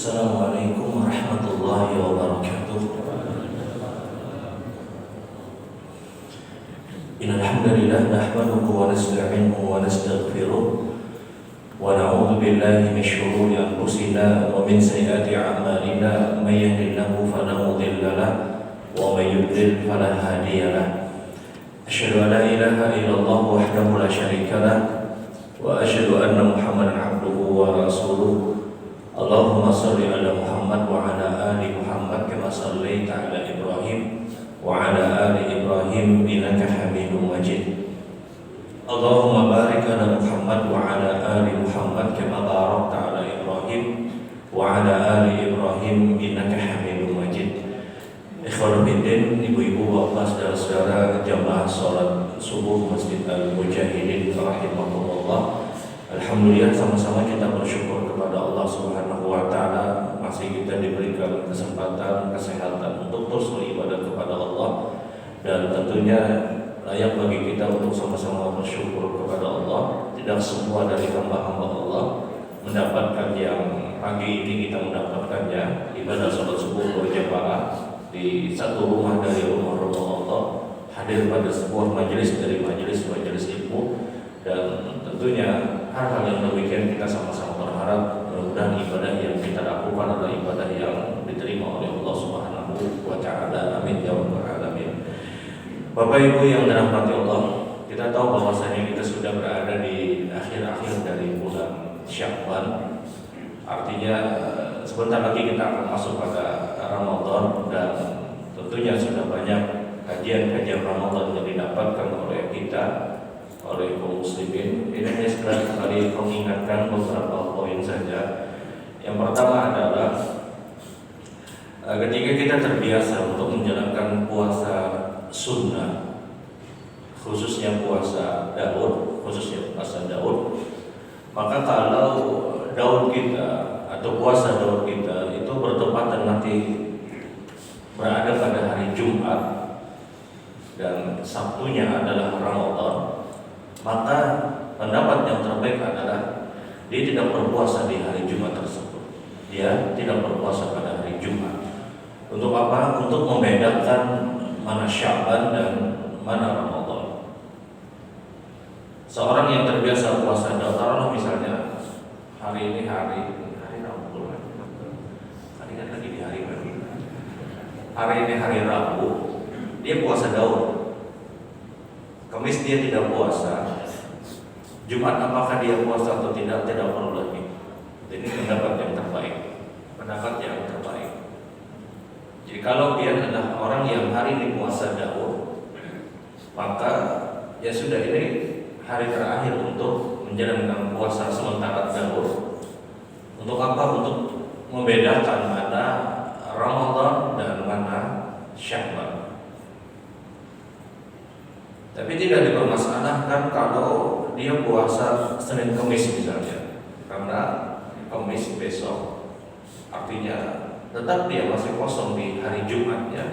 Assalamualaikum warahmatullahi wabarakatuh. Innal hamdalillah nahmaduhu wa nasta'inuhu wa nastaghfiruh wa na'udzu billahi min shururi anfusina wa min sayyiati a'malina may yahdihillahu fala mudilla lahu wa may yudlil fala hadiya lahu. Asyhadu an la ilaha illallah wahdahu la syarika lahu wa asyhadu anna Muhammadan abduhu wa rasuluh. Allahumma shalli ala Muhammad wa ala ali Muhammad kama shallaita ala Ibrahim wa ala ali Ibrahim innaka Hamidum Majid. Allahumma barik ala Muhammad wa ala ali Muhammad kama barakta ala Ibrahim wa ala ali Ibrahim innaka Hamidum Majid. Ikhwan fillah, ibu-ibu, bapak, saudara-saudara jamaah salat subuh Masjid Al-Mujahidin rahimakumullah. Alhamdulillah, sama-sama kita bersyukur kepada Allah Subhanahu wa taala masih kita diberikan kesempatan, kesehatan untuk terus beribadah kepada Allah, dan tentunya layak bagi kita untuk sama-sama bersyukur kepada Allah. Tidak semua dari hamba-hamba Allah mendapatkan yang pagi ini kita mendapatkannya, ibadah salat subuh berjamaah di satu rumah dari rumah-rumah Allah, hadir pada sebuah majelis dari majelis ilmu, dan tentunya hal-hal yang demikian kita sama-sama berharap mudah-mudahan ibadah yang kita lakukan adalah ibadah yang diterima oleh Allah Subhanahu wa taala. Amin ya rabbal alamin. Bapak Ibu yang dirahmati Allah, kita tahu bahwasanya kita sudah berada di akhir-akhir dari bulan Sya'ban. Artinya sebentar lagi kita akan masuk pada Ramadan, dan tentunya sudah banyak kajian-kajian Ramadan yang didapatkan oleh kita, oleh kaum muslimin. Ini hanya sekali mengingatkan beberapa poin saja. Yang pertama adalah ketika kita terbiasa untuk menjalankan puasa sunnah, khususnya puasa Daud, maka kalau Daud kita atau puasa Daud kita itu bertepatan nanti berada pada hari Jumat dan Sabtunya adalah Ramadan, maka pendapat yang terbaik adalah dia tidak berpuasa di hari Jumat tersebut. Dia tidak berpuasa pada hari Jumat. Untuk apa? Untuk membedakan mana Sya'ban dan mana Ramadan. Seorang yang terbiasa puasa, taruhlah misalnya hari ini hari Rabu, hari kan lagi di hari Rabu. Hari ini hari Rabu, dia puasa Daud. Kamis dia tidak puasa. Jumat apakah dia puasa atau tidak perlu lagi. Ini pendapat yang terbaik. Jadi kalau dia adalah orang yang hari ini puasa Daud, maka ya sudah, ini hari terakhir untuk menjalankan puasa sementara Daud. Untuk apa? Untuk membedakan mana Ramadan dan mana Sya'ban. Tapi tidak dipermasalahkan kalau dia puasa Senin Kamis misalnya, karena Kamis besok, artinya tetap dia masih kosong di hari Jumatnya,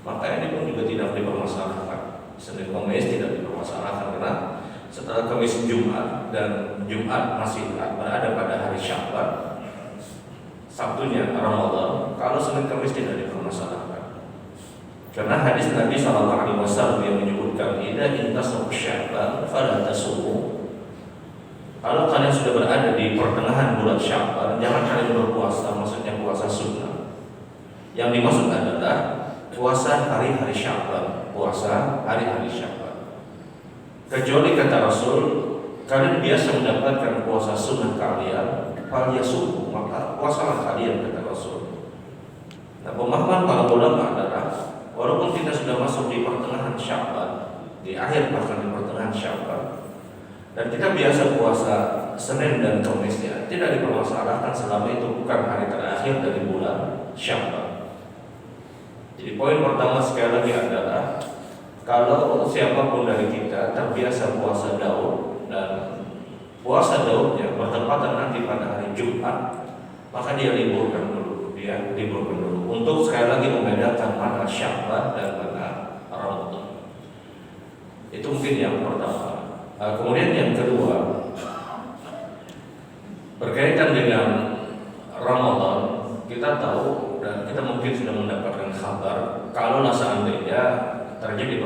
maka ini pun juga tidak dipermasalahkan. Senin Kamis tidak dipermasalahkan karena setelah Kamis Jumat dan Jumat masih berada pada hari Sya'ban, Sabtunya Ramadan, kalau Senin Kamis tidak dipermasalahkan. Karena hadis Nabi SAW yang menyebutkan idza intasaf Sya'ban fala tasumu. Kalau kalian sudah berada di pertengahan bulan Sya'ban, jangan kalian berpuasa, maksudnya puasa sunnah. Yang dimaksud adalah puasa hari-hari Sya'ban, Kecuali kata Rasul, kalian biasa mendapatkan puasa sunnah kalian, fal yasum, maka puasalah kalian, kata Rasul. Nah, pemahaman para ulama adalah walaupun kita sudah masuk di pertengahan Sya'ban, di akhir bahkan di pertengahan Sya'ban, dan kita biasa puasa Senin dan Kamis, ya, tidak dipermasalahkan selama itu bukan hari terakhir dari bulan Sya'ban. Jadi poin pertama sekali lagi adalah kalau siapapun dari kita terbiasa puasa Daud dan puasa Daudnya bertepatan nanti pada hari Jumat, maka dia liburkan dulu. Untuk sekali lagi membedakan mana Sya'ban dan mana Ramadan. Itu mungkin yang pertama. Kemudian yang kedua, berkaitan dengan Ramadan, kita mungkin sudah mendapatkan kabar kalaulah seandainya terjadi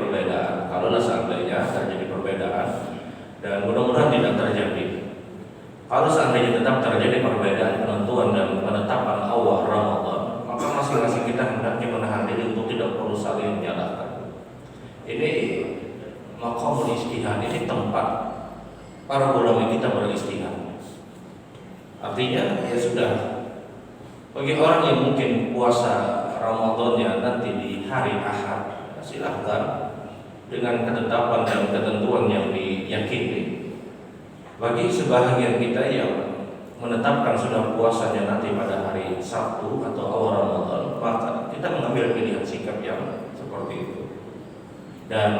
perbedaan, dan mudah-mudahan tidak terjadi. Kalau seandainya tetap terjadi perbedaan penentuan dan penetapan awal Ramadan, maka masing-masing kita hendaknya menahan diri untuk tidak perlu saling menyalahkan. Ini maqamul ijtihad, ini tempat para ulama kita beristihad. Artinya ya sudah, bagi orang yang mungkin puasa Ramadannya nanti di hari Ahad, silahkan dengan ketetapan dan ketentuan yang diyakini. Bagi sebahagian kita yang menetapkan sudah puasanya nanti pada hari Sabtu atau awal Ramadan, maka kita mengambil pilihan sikap yang seperti itu. Dan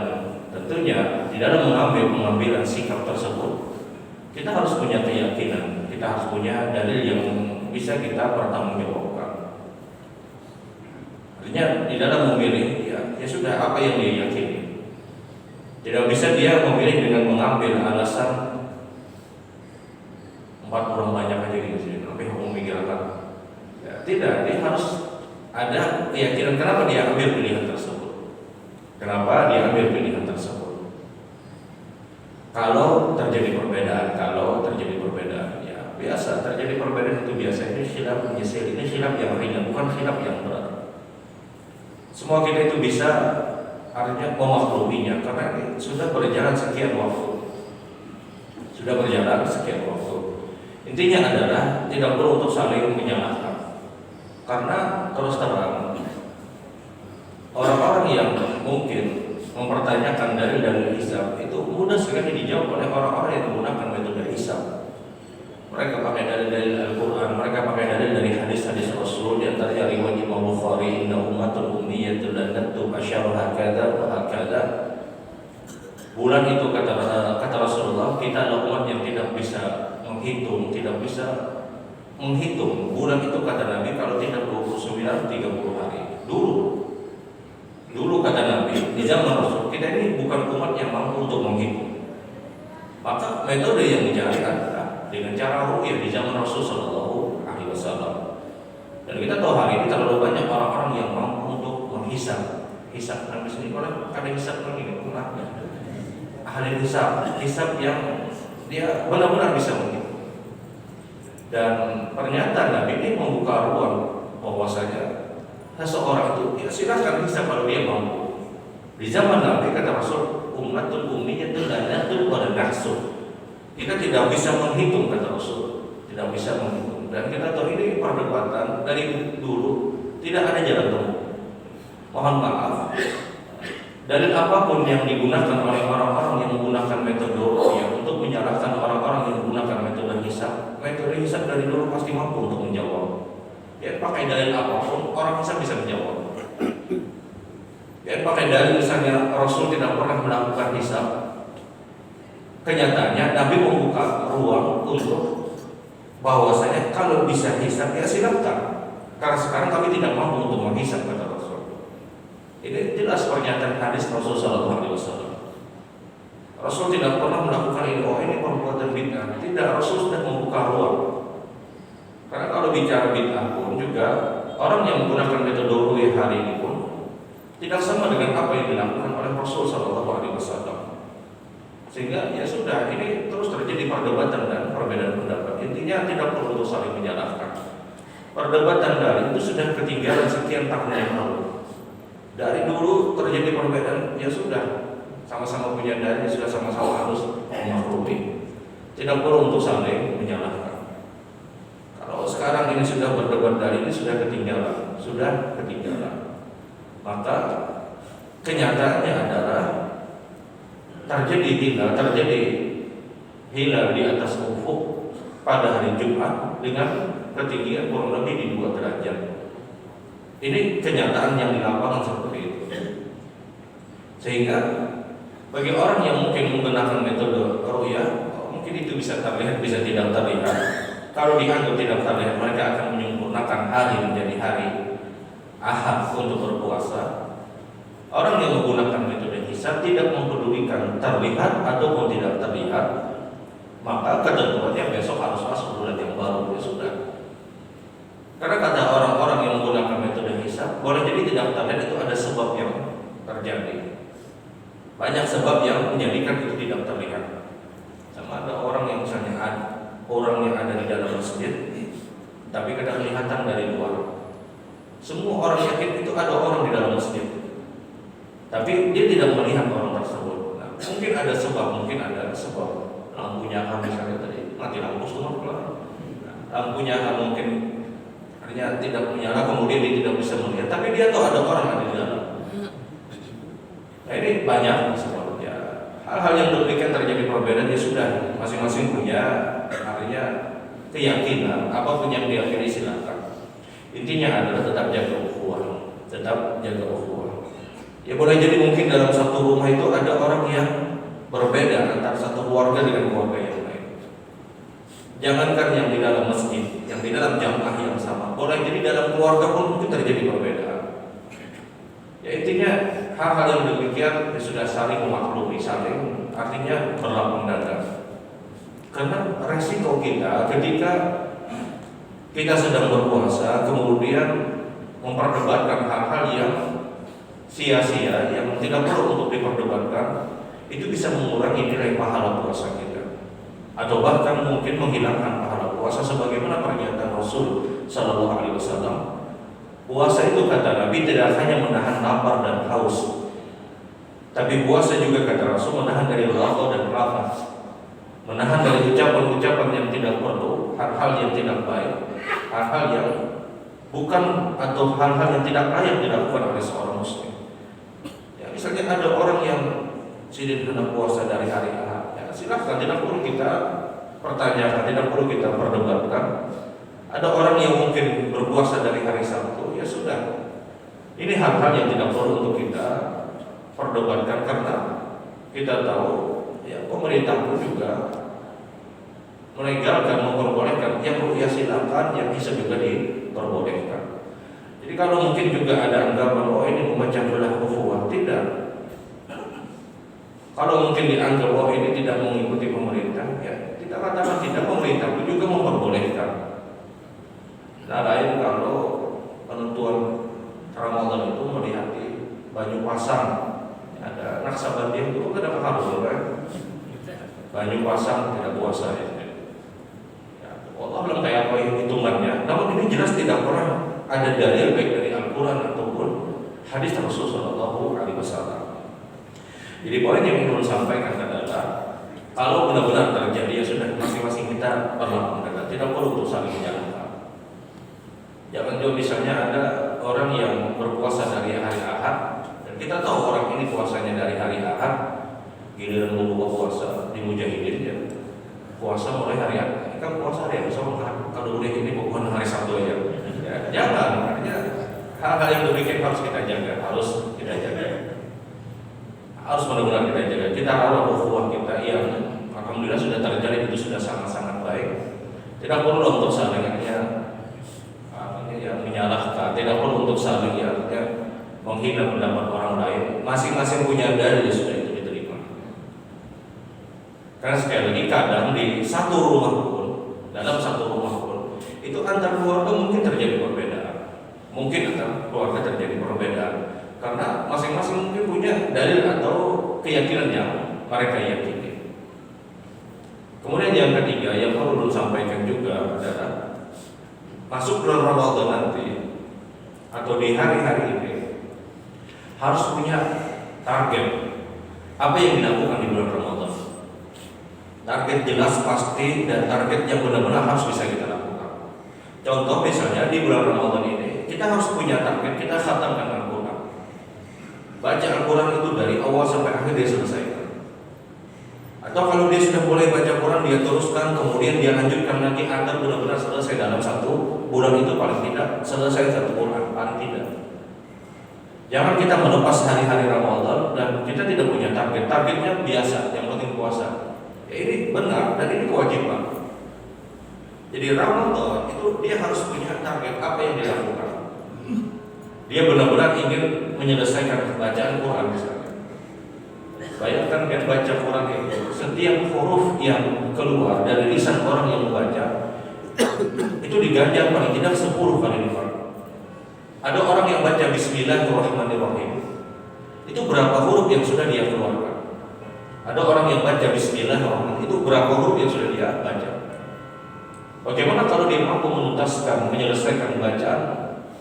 tentunya di dalam mengambil pengambilan sikap tersebut, kita harus punya keyakinan, kita harus punya dalil yang bisa kita pertanggungjawabkan. Artinya di dalam memilih, ya sudah apa yang dia yakini. Tidak bisa dia memilih dengan mengambil alasan 4 orang banyak aja gitu, tapi mau memikirkan. Ya, tidak, dia harus ada keyakinan kenapa dia ambil pilihan tersebut. Kalau terjadi perbedaan, ya biasa terjadi perbedaan itu biasa. Ini khilaf menyesil, ini khilaf yang ringan, bukan khilaf yang berat. Semua kita itu bisa artinya memakluminya karena ini sudah berjalan sekian waktu. Intinya adalah tidak perlu untuk saling menyalahkan. Karena terus terang orang-orang yang mungkin mempertanyakan dalil hisab itu mudah sekali dijawab oleh orang-orang yang menggunakan metode hisab. Mereka pakai dalil-dalil Al-Quran, mereka pakai dalil dari hadis-hadis Rasul, di antaranya riwayat Imam Bukhari, inna ummatul ummiyatul lan naktub asyara hakadha wa hakadha. Bulan itu kata Rasulullah, kita adalah umat yang tidak bisa menghitung. Bulan itu kata Nabi kalau tidak 29 30 hari. Dulu kata Nabi di zaman Rasul, kita ini bukan umat yang mampu untuk menghitung. Maka metode yang dicari adalah dengan cara ru'yah di zaman Rasul sallallahu alaihi wasallam. Dan kita tahu hari ini terlalu banyak orang-orang yang mampu untuk menghisab. Hisab Nabi sendiri ada hisab lagi ahli hisab yang dia benar-benar bisa menghitung. Dan pernyataan Nabi ini membuka ruang bahwasanya seseorang itu ya silahkan hisab kalau dia mampu. Di zaman Nabi kata Rasul, ummatul ummiyatul la natul wa la nahsub. Kita tidak bisa menghitung kata Rasul, tidak bisa menghitung. Dan kita tahu ini perdebatan dari dulu tidak ada jalan temu. Mohon maaf, dalil apapun yang digunakan oleh orang-orang yang menggunakan metode ru'yah untuk menyalahkan orang-orang yang menggunakan metode hisab dari dulu pasti mampu untuk menjawab. Ya pakai dalil apapun orang hisab bisa menjawab. Ya pakai dalil misalnya Rasul tidak pernah melakukan hisab. Kenyataannya Nabi membuka ruang untuk bahwasanya kalau bisa hisab ya silakan. Karena sekarang kami tidak mampu untuk menghisab kata Rasul. Ini jelas pernyataan hadis Rasul sallallahu alaihi wasallam. Rasul tidak pernah melakukan ini, ini perbuatan bid'ah. Tidak, Rasul sudah membuka ruang. Karena kalau bicara bid'ah pun juga orang yang menggunakan metode ru'yah hari ini pun tidak sama dengan apa yang dilakukan oleh Rasul sallallahu alaihi wasallam. Sehingga ya sudah, ini terus terjadi perdebatan dan perbedaan pendapat. Intinya tidak perlu untuk saling menyalahkan. Perdebatan dari itu sudah ketinggalan sekian tahun yang lalu. Dari dulu terjadi perbedaan, ya sudah sama-sama punya dalil, sudah sama-sama harus memaklumi. Tidak perlu untuk saling menyalahkan. Kalau sekarang ini sudah berdebat dalil, ini sudah ketinggalan. Maka kenyataannya adalah terjadi hilal di atas ufuk pada hari Jumat dengan ketinggian kurang lebih di 2 derajat. Ini kenyataan yang di lapangan seperti itu. Sehingga bagi orang yang mungkin menggunakan metode ru'yah, mungkin itu bisa terlihat, bisa tidak terlihat. Kalau dianggap tidak terlihat, mereka akan menyempurnakan hari menjadi hari Ahad untuk berpuasa. Orang yang menggunakan metode hisab tidak mempedulikan terlihat ataupun tidak terlihat, maka ketentuannya besok harus masuk bulan yang baru, ya sudah. Karena kata orang-orang yang menggunakan metode hisab boleh jadi tidak terlihat itu ada sebab yang terjadi. Banyak sebab yang menjadikan itu tidak terlihat. Sama ada orang yang misalnya orang yang ada di dalam masjid, tapi kadang kelihatan dari luar. Semua orang yakin itu ada orang di dalam masjid, tapi dia tidak melihat orang tersebut. Nah, mungkin ada sebab lampunya misalnya tadi mati lampu semua keluar. Lampunya mungkin artinya tidak menyala, kemudian dia tidak bisa melihat, tapi dia tahu ada orang ada di dalam. Nah, ini banyak sebabnya. Hal-hal yang demikian terjadi perbedaan, ya sudah, masing-masing punya artinya keyakinan, apapun yang diyakini silakan. Intinya adalah tetap jaga ukhuwah. Ya boleh jadi mungkin dalam satu rumah itu ada orang yang berbeda antara satu keluarga dengan keluarga yang lain. Jangankan yang di dalam masjid, yang di dalam jamaah yang sama, boleh jadi dalam keluarga pun mungkin terjadi perbedaan. Ya intinya hal-hal yang demikian ya sudah saling memaklumi, saling artinya berlapang dada. Karena resiko kita ketika kita sedang berpuasa kemudian memperdebatkan hal-hal yang sia-sia, yang tidak perlu untuk diperdebatkan, itu bisa mengurangi nilai pahala puasa kita, atau bahkan mungkin menghilangkan pahala puasa. Sebagaimana pernyataan Rasul Sallallahu Alaihi Wasallam, puasa itu kata Nabi tidak hanya menahan lapar dan haus, tapi puasa juga kata Rasul menahan dari lagha dan rafas, menahan dari ucapan-ucapan yang tidak perlu, hal-hal yang tidak baik, hal-hal yang bukan atau hal-hal yang tidak layak dilakukan oleh seorang muslim. Ya, misalnya ada orang yang sidin hendak puasa dari hari Ahad, ya silakan, tidak perlu kita pertanyakan, tidak perlu kita perdebatkan. Ada orang yang mungkin berpuasa dari hari Sabtu, ya sudah. Ini hal-hal yang tidak perlu untuk kita perdebatkan, karena kita tahu ya pemerintah pun juga melegalkan, memperbolehkan. Yang ru'yah silakan, yang bisa juga diperbolehkan. Jadi kalau mungkin juga ada anggapan oh ini memecah belah ukhuwah, tidak. Kalau mungkin dianggap oh ini tidak mengikuti pemerintah, ya kita katakan tidak, pemerintah pun juga memperbolehkan. Nah lain kalau penentuan Ramadan itu melihat di baju pasang, ada Naksabandia itu kadang harus kan, baju pasang tidak puasa ya. Allah belum kayak apa hitungannya. Namun ini jelas tidak pernah ada dalil baik dari Al-Quran ataupun hadis Rasulullah Shallallahu Alaihi Wasallam. Jadi poin yang ingin sampaikan adalah kalau benar-benar terjadi ya sudah, masing-masing kita berlapang dada, tidak perlu untuk saling menyalahkan. Jangan juga misalnya ada orang yang berpuasa dari hari Ahad dan kita tahu orang ini puasanya dari hari Ahad, giliran mau puasa di Mujahidin ya puasa mulai hari Ahad. Kan puasa hari Ahad, kalau udah ini bukan hari Sabtu aja. Ya, jangan, artinya hal-hal yang demikian harus kita jaga, harus benar-benar kita jaga. Kita rawat ukhuwah kita yang alhamdulillah sudah terjadi, itu sudah sangat-sangat baik. Tidak perlu untuk saling yang menyalahkan, tidak perlu untuk saling menghina pendapat orang lain. Masing-masing punya dalil, sudah itu diterima. Karena sekali lagi kadang di satu rumah pun, dalam satu rumah pun, itu antar keluarga mungkin terjadi perbedaan. Mungkin antar keluarga terjadi perbedaan karena masing-masing mungkin punya dalil atau keyakinan yang mereka yakini. Kemudian yang ketiga yang perlu disampaikan juga adalah masuk bulan Ramadan nanti atau di hari-hari ini harus punya target apa yang dilakukan di bulan Ramadan. Target jelas pasti dan target yang benar-benar harus bisa kita lakukan. Contoh misalnya di bulan Ramadan ini kita harus punya target, kita khatamkan Al-Quran. Baca Al-Quran itu dari awal sampai akhir dia selesaikan. Atau kalau dia sudah mulai baca Quran dia teruskan, kemudian dia lanjutkan lagi agar benar-benar selesai dalam satu bulan itu, paling tidak selesai satu Quran, paling tidak. Jangan kita melepas hari-hari Ramadan dan kita tidak punya target. Targetnya biasa, yang penting puasa. Ya, ini benar dan ini kewajiban. Jadi Ramadan itu dia harus punya target apa yang dilakukan. Dia benar-benar ingin menyelesaikan bacaan Quran misalnya. Bayangkan kan baca Quran itu, setiap huruf yang keluar dari lisan orang yang membaca itu diganjar paling tidak 10 kali lipat. Ada orang yang baca Bismillahirrahmanirrahim, itu berapa huruf yang sudah dia keluarkan? Ada orang yang baca Bismillahirrahmanirrahim, itu berapa huruf yang sudah dia baca? Bagaimana kalau dia mampu menuntaskan, menyelesaikan bacaan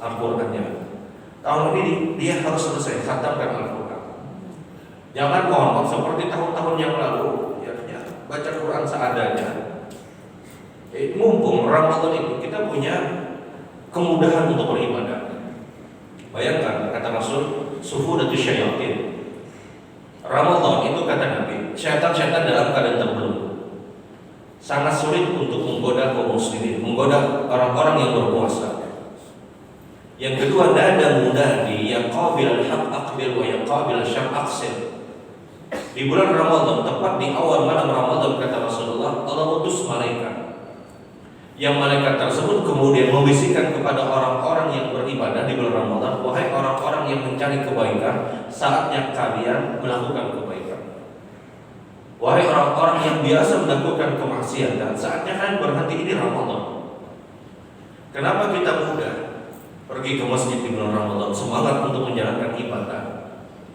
Al-Qur'annya? Tahun ini dia harus selesai khatamkan Al-Qur'an. Jangan mohon seperti tahun-tahun yang lalu, ya, baca Quran seadanya. Mumpung Ramadan ini kita punya kemudahan untuk beribadah. Bayangkan kata Rasul, sufudatus syayatin. Ramadan itu kata Nabi, syaitan-syaitan dalam keadaan terbelenggu. Sangat sulit untuk menggoda kaum muslimin, menggoda orang-orang yang berpuasa. Yang kedua, nada munadi yang qabil al-haq aqbil wa yang qabil al-syar aqsir. Di bulan Ramadan, tepat di awal malam Ramadan kata Rasulullah, Allah utus malaikat. Yang malaikat tersebut kemudian membisikkan kepada orang-orang yang beribadah di bulan Ramadan, wahai orang-orang yang mencari kebaikan, saatnya kalian melakukan kebaikan. Wahai orang-orang yang biasa melakukan kemaksiatan, saatnya kalian berhenti, ini Ramadan. Kenapa kita mudah pergi ke masjid di bulan Ramadan? Semangat untuk menjalankan ibadah,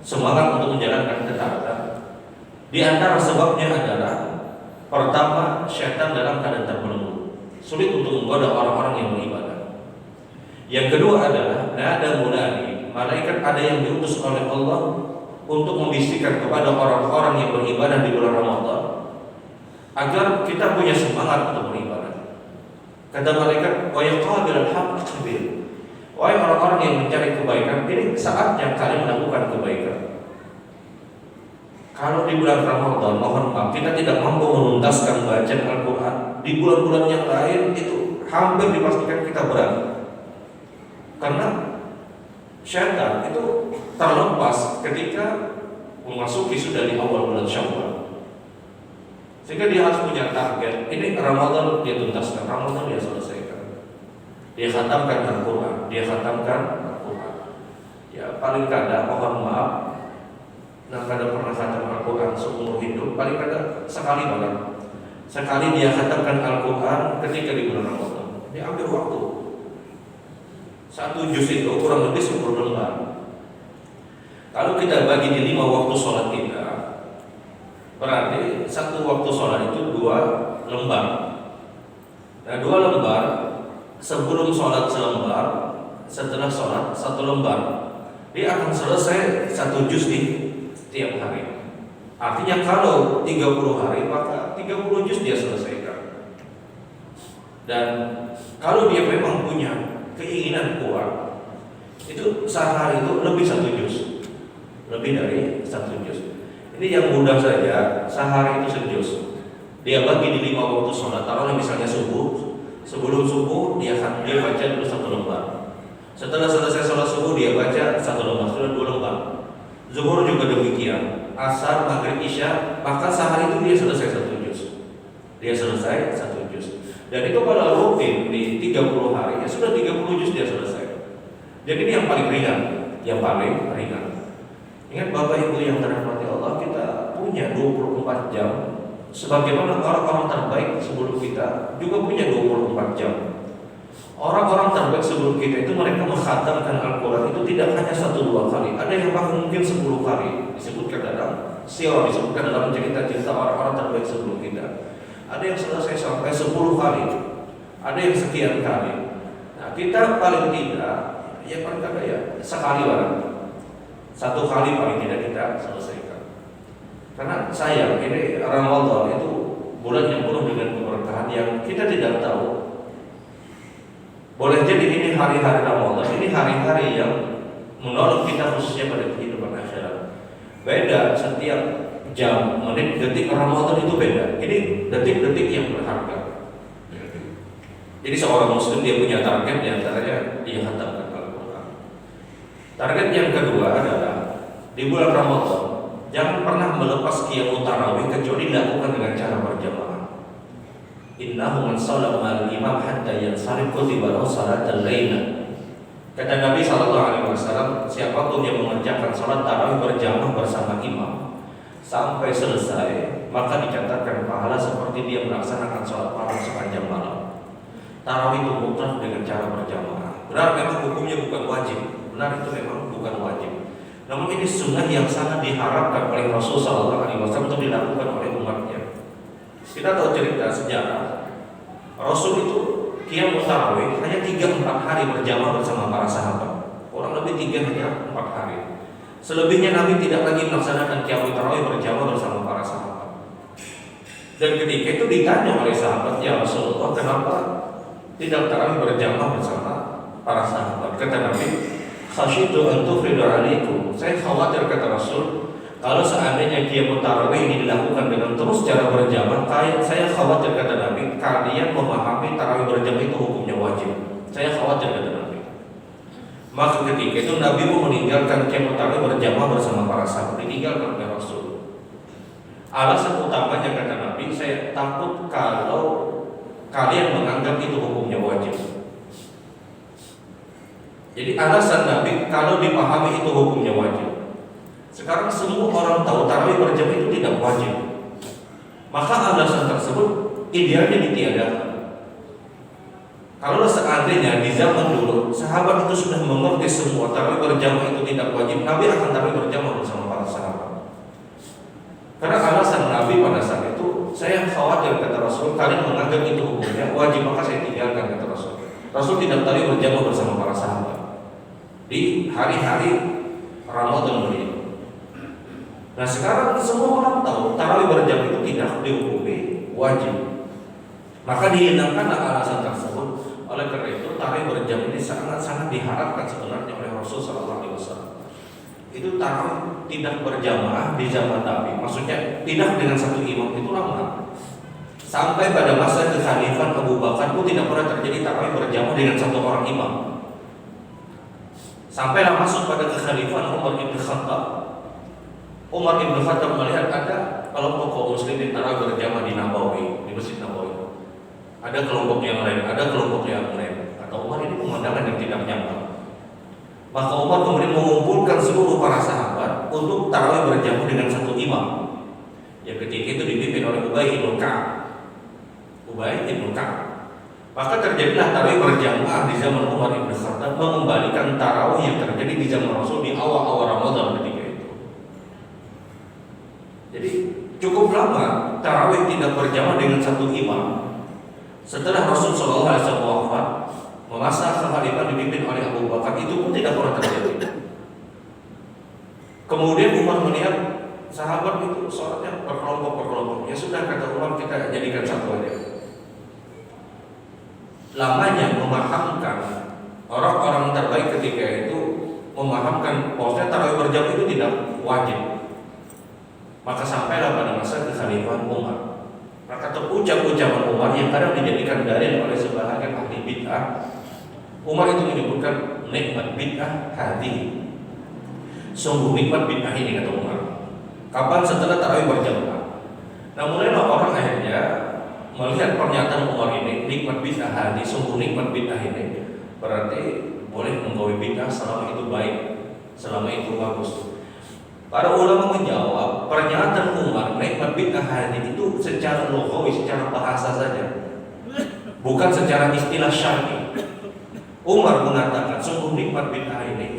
semangat untuk menjalankan ketaatan. Di antara sebabnya adalah pertama, syaitan dalam keadaan terbelenggu, sulit untuk menggoda orang-orang yang beribadah. Yang kedua adalah nada munadi, malaikat ada yang diutus oleh Allah untuk membisikkan kepada orang-orang yang beribadah di bulan Ramadan agar kita punya semangat untuk beribadah. Kata malaikat, wa yaqabil al-haq aqbil. Wahai orang-orang yang mencari kebaikan, ini saatnya kalian melakukan kebaikan. Kalau di bulan Ramadan, mohon maaf, kita tidak mampu menuntaskan bacaan Al-Quran. Di bulan-bulan yang lain itu hampir dipastikan kita berat, karena syaitan itu terlepas ketika memasuki sudah di awal bulan Syawal, sehingga dia harus punya target. Ini Ramadan dia tuntaskan, Ramadan dia selesaikan, dia khatamkan Al-Quran, dia khatamkan Al-Quran. Ya paling kadang, mohon maaf, kadang pernah khatam Al-Quran seumur hidup, paling kadang sekali banget. Sekali dia khatamkan Al-Quran ketika di bulan Ramadan. Dia ambil waktu. Satu juz itu kurang lebih 10 lembar. Kalau kita bagi di 5 waktu sholat kita, berarti satu waktu sholat itu 2 lembar. Nah 2 lembar, sebelum sholat selembar, setelah sholat 1 lembar. Dia akan selesai 1 juz di tiap hari. Artinya kalau 30 hari, maka 30 juz dia selesaikan. Dan kalau dia memang punya keinginan kuat, itu sehari itu lebih 1 juz, lebih dari 1 juz. Ini yang mudah saja, sehari itu 1 juz. Dia bagi di 5 waktu sholat. Taruhlah misalnya subuh, sebelum subuh dia baca dulu 1 lembar. Setelah selesai sholat subuh dia baca 1 lembar, sudah 2 lembar. Zuhur juga demikian, asar, maghrib, isya, maka sehari itu dia selesai 1 juz. Dia selesai 1 juz. Dan itu kalau rutin di 30 hari, ya sudah 30 juz dia selesai. Jadi ini yang paling ringan, yang paling ringan. Ingat Bapak Ibu yang dirahmati Allah, kita punya 24 jam. Sebagaimana orang-orang terbaik sebelum kita juga punya 24 jam. Orang-orang terbaik sebelum kita itu mereka mengkhatamkan Al-Quran itu tidak hanya 1-2 kali, ada yang bahkan mungkin 10 kali. Disebutkan dalam sirah, disebutkan dalam cerita-cerita orang-orang terbaik sebelum kita. Ada yang selesai sampai 10 kali, ada yang sekian kali. Nah kita paling tidak, ya paling tidak ya sekali barang, 1 kali paling tidak kita selesaikan. Karena sayang ini Ramadan itu bulan yang penuh dengan keberkahan yang kita tidak tahu. Boleh jadi ini hari-hari Ramadan, ini hari-hari yang menolong kita khususnya pada kehidupan akhirat. Beda setiap jam, menit, detik Ramadan itu beda. Ini detik-detik yang berharga. Jadi seorang muslim dia punya target, diantaranya dia khatamkan Al-Quran. Target yang kedua adalah di bulan Ramadan jangan pernah melepas qiyamut tarawih kecuali dilakukan dengan cara berjamaah. Innahu man shalla ma'al imam hatta yansarif kutiba lahu salatal lail. Kata Nabi SAW, siapapun yang mengerjakan salat tarawih berjamaah bersama imam sampai selesai, maka dicatatkan pahala seperti dia melaksanakan salat malam sepanjang malam. Tarawih itu mutlak dengan cara berjamaah. Benar memang hukumnya bukan wajib. Benar itu memang bukan wajib. Namun ini sunnah yang sangat diharapkan oleh Rasul SAW untuk dilakukan oleh umatnya. Kita tahu cerita sejarah Rasul itu qiyamul tarawih hanya 3-4 hari berjamaah bersama para sahabat. Kurang lebih 3-4 hari. Selebihnya Nabi tidak lagi melaksanakan qiyamul tarawih berjamaah bersama para sahabat. Dan ketika itu ditanya oleh sahabat, ya Rasulullah, kenapa tidak tarawih berjamaah bersama para sahabat? Kata Nabi, khasyitu an tufridu alaikum. Saya khawatir, kata Rasul, kalau seandainya qiyamul tarawih ini dilakukan dengan terus cara berjamaah, saya khawatir, kata Nabi, kalian memahami tarawih berjamaah itu hukumnya wajib. Saya khawatir, kata Nabi. Maka ketika itu Nabi pun meninggalkan qiyamul tarawih berjamaah bersama para sahabat, ditinggalkan oleh Rasul. Alasan utamanya, kata Nabi, saya takut kalau kalian menganggap itu hukumnya wajib. Jadi alasan Nabi kalau dipahami itu hukumnya wajib. Sekarang semua orang tahu tarawih berjamaah itu tidak wajib. Maka alasan tersebut idealnya ditiadakan. Kalau seandainya di zaman dulu sahabat itu sudah mengerti semua tarawih berjamaah itu tidak wajib, Nabi akan tarawih berjamaah bersama para sahabat. Karena alasan Nabi pada saat itu, saya khawatir, kata Rasul, kalian menganggap itu hukumnya wajib, maka saya tinggalkan, kata Rasul. Rasul tidak tarawih berjamaah bersama para sahabat di hari-hari Ramadan beliau. Nah sekarang semua orang tahu tarawih berjamaah itu tidak dihukumi wajib. Maka dihilangkanlah alasan tersebut. Oleh karena itu tarawih berjamaah ini sangat-sangat diharapkan sebenarnya oleh Rasul SAW. Itu tarawih tidak berjamaah di zaman Nabi, maksudnya tidak dengan satu imam, itu lama. Sampai pada masa kekhalifahan Abu Bakar pun tidak pernah terjadi tarawih berjamaah dengan satu orang imam. Sampailah masuk pada kekhalifahan Umar bin Khattab. Umar bin Khattab melihat ada kelompok kaum muslimin tarawih berjamaah di Nabawi, di Masjid Nabawi. Ada kelompok yang lain, ada kelompok yang lain. Atau Umar ini pemandangan yang tidak nyambung. Maka Umar kemudian mengumpulkan seluruh para sahabat untuk tarawih berjamaah dengan satu imam. Yang ketika itu dipimpin oleh Ubay bin Ka'ab. Maka terjadilah tarawih berjamaah di zaman Umar bin Khattab, mengembalikan tarawih yang terjadi di zaman Rasul di awal-awal Ramadan ketika itu. Jadi cukup lama tarawih tidak berjamaah dengan satu imam. Setelah Rasul SAW wafat, masa kekhalifahan dipimpin oleh Abu Bakar, itu pun tidak pernah terjadi. Kemudian Umar melihat sahabat itu sholatnya berkelompok-berkelompok. Ya sudah, kata Umar, kita jadikan satu aja. Lamanya memahamkan orang-orang terbaik ketika itu memahamkan bahwasanya tarawih berjamaah itu tidak wajib. Maka sampailah pada masa kekhalifahan Umar. Maka terucap ucapan Umar yang kadang dijadikan dalil oleh sebahagian ahli bid'ah. Umar itu menyebutkan nikmat bid'ah hadhihi. Sungguh nikmat bid'ah ini, kata Umar. Kapan? Setelah tarawih berjamaah. Nah mulailah orang akhirnya melihat pernyataan Umar ini, nikmat bid'ah hadhihi, sungguh nikmat bid'ah ini, berarti boleh menggawe bid'ah selama itu baik, selama itu bagus. Para ulama menjawab, pernyataan Umar nikmat bid'ah hadhihi itu secara lughawi, secara bahasa saja, bukan secara istilah syar'i. Umar mengatakan sungguh nikmat bid'ah ini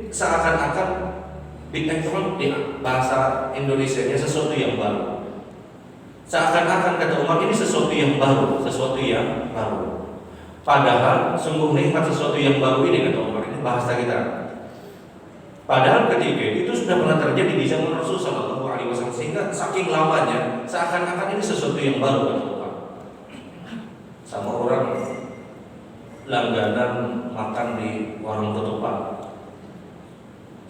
seakan-akan bid'ah itu kan di bahasa Indonesianya sesuatu yang baru. Seakan-akan, kata Umar, ini sesuatu yang baru, sesuatu yang baru. Padahal sungguh nikmat sesuatu yang baru ini, kata Umar, ini bahasa kita. Padahal ketika itu sudah pernah terjadi di zaman Rasulullah SAW, sehingga saking lamanya seakan-akan ini sesuatu yang baru, kata Umar. Sama orang langganan makan di warung ketupat.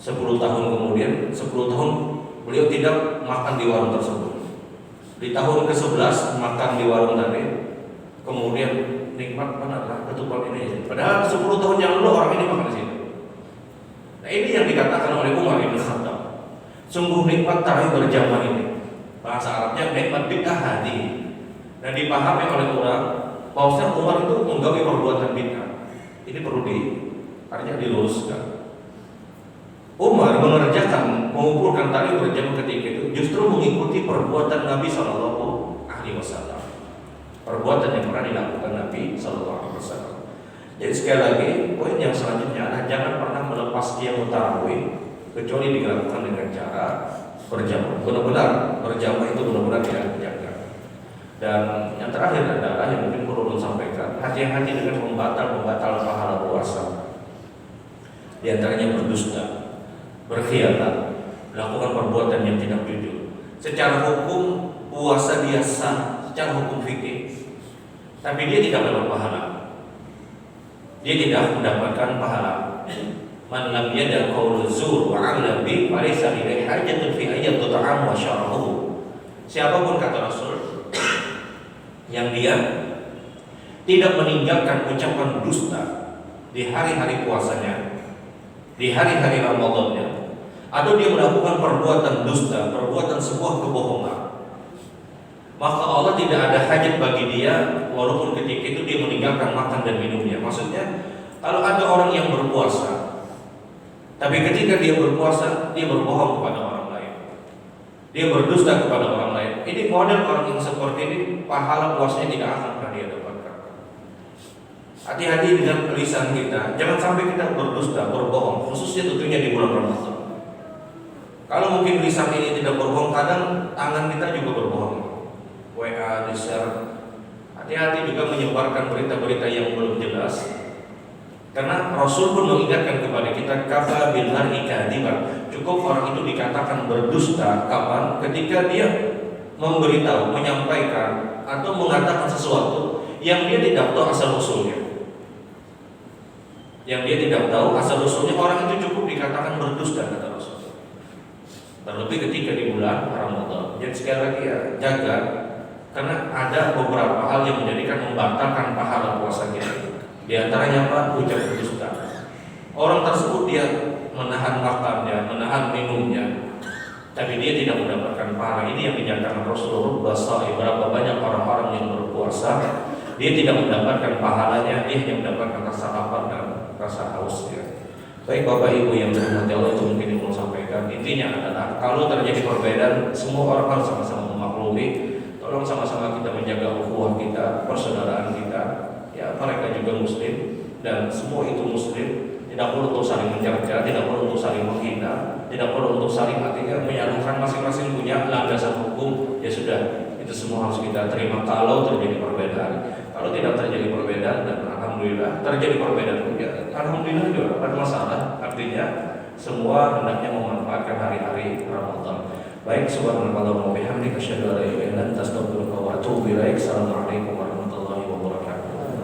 10 tahun kemudian, 10 tahun beliau tidak makan di warung tersebut. Di tahun ke-11 makan di warung tadi, kemudian nikmat mana ketupat ini. Padahal 10 tahun yang lalu orang ini makan di situ. Nah ini yang dikatakan oleh Umar bin Khattab. Sungguh nikmat tarawih berjamaah ini. Bahasa Arabnya nikmat bid'ah hadhihi. Dan dipahami oleh orang bahwasanya Umar itu menggawe perbuatan bid'ah. Ini perlu artinya diluruskan. Umar mengerjakan, mengumpulkan tarawih berjamaah ketika itu justru mengikuti perbuatan Nabi SAW. Perbuatan yang pernah dilakukan Nabi SAW. Jadi sekali lagi, poin yang selanjutnya adalah jangan pernah melepas qiyamut tarawih kecuali dilakukan dengan cara berjamaah. Benar-benar berjamaah itu benar-benar dijaga. Dan yang terakhir adalah yang mungkin perlu sampaikan, hati-hati dengan pembatal pahala puasa. Di antaranya berdusta, berkhianat, melakukan perbuatan yang tidak jujur. Secara hukum puasa dia sah, secara hukum fikih, tapi dia tidak dapat pahala. Dia tidak mendapatkan pahala. Man lam yada' qaul zur wa 'amala bi falaysa ilaihi hajatun fi ayyi tut'am wa syarahu. Siapapun kata Rasul yang dia tidak meninggalkan ucapan dusta di hari-hari puasanya, di hari-hari Ramadannya, atau dia melakukan perbuatan dusta, perbuatan sebuah kebohongan, maka Allah tidak ada hajat bagi dia walaupun ketika itu dia meninggalkan makan dan minumnya. Maksudnya, kalau ada orang yang berpuasa, tapi ketika dia berpuasa, dia berbohong kepada orang lain, dia berdusta kepada orang lain. Ini model orang yang seperti ini, pahala puasanya tidak akan pernah dia dapatkan. Hati-hati dengan lisan kita, jangan sampai kita berdusta, berbohong, khususnya tentunya di bulan Ramadan. Kalau mungkin lisan ini tidak berbohong, kadang tangan kita juga berbohong. WA, di-share. Hati-hati juga menyebarkan berita-berita yang belum jelas. Karena Rasul pun mengingatkan kepada kita, kafa bil mar'i kadiban. Cukup orang itu dikatakan berdusta kapan? Ketika dia memberitahu, menyampaikan atau mengatakan sesuatu yang dia tidak tahu asal usulnya. Yang dia tidak tahu asal usulnya, orang itu cukup dikatakan berdusta, kata Rasul. Terlebih ketika di bulan Ramadan. Jadi sekali lagi ya, jaga, karena ada beberapa hal yang menjadikan membatalkan pahala puasa kita. Di antaranya apa? Ucapan dusta. Orang tersebut dia menahan makannya, menahan minumnya, tapi dia tidak mendapatkan pahala. Ini yang dinyatakan Rasulullah SAW. Berapa banyak orang-orang yang berpuasa, dia tidak mendapatkan pahalanya, dia hanya mendapatkan rasa lapar dan rasa hausnya. Baik Bapak Ibu yang dirahmati Allah, itu mungkin yang mau sampaikan. Intinya adalah kalau terjadi perbedaan, semua orang harus sama-sama memaklumi. Tolong sama-sama kita menjaga ukhuwah kita, persaudaraan kita. Ya, mereka juga muslim dan semua itu muslim. Tidak perlu untuk saling mencerca, tidak perlu untuk saling menghina, tidak perlu untuk saling artinya menyalahkan, masing-masing punya landasan hukum. Ya sudah, itu semua harus kita terima kalau terjadi perbedaan. Kalau tidak terjadi perbedaan, dan alhamdulillah terjadi perbedaan, ya alhamdulillah juga ada masalah. Artinya semua hendaknya memanfaatkan hari-hari Ramadan. Baik, subhanallah wa bihamdika asyhadu an la ilaha illa anta astaghfiruka wa atubu ilaik. Assalamualaikum